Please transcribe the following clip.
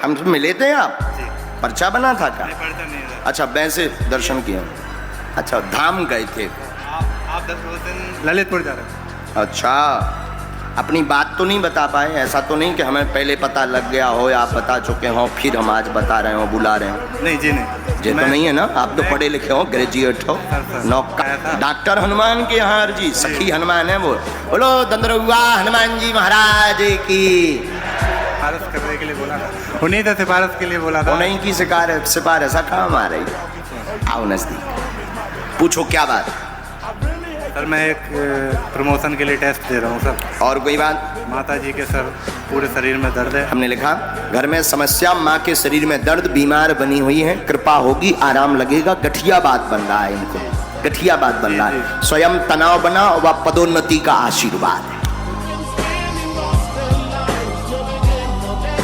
हमसे मिले थे आप? जी। पर्चा बना था क्या? नहीं, पर्चा नहीं है। अच्छा, वैसे दर्शन किए। अच्छा, धाम गए थे। आप 10 दिन ललितपुर जा रहे हैं। अच्छा, अपनी बात तो नहीं बता पाए? ऐसा तो नहीं कि हमें पहले पता लग गया हो या आप बता चुके हो फिर हम आज बता रहे हो, बुला रहे हो? नहीं जी, नहीं ये तो नहीं है ना? आप तो पढ़े लिखे हो, ग्रेजुएट हो, डॉक्टर हनुमान के यहाँ अर्जी, सखी हनुमान है वो। बोलो दंदरुआ हनुमान जी महाराज की। सिफारिश करने के लिए बोला था, उन्हीं से सिफारिश के लिए बोला था। उन्हीं की सिफारिश काम आ रही। आओ नजदीक, पूछो क्या बात? सर मैं एक प्रमोशन के लिए टेस्ट दे रहा हूँ सर। और कोई बात? माता जी के सर पूरे शरीर में दर्द है। हमने लिखा घर में समस्या, माँ के शरीर में दर्द, बीमार बनी हुई है, कृपा होगी आराम लगेगा। गठिया बात बन रहा है इनको, गठिया बात बन रहा है। स्वयं तनाव बना व पदोन्नति का आशीर्वाद।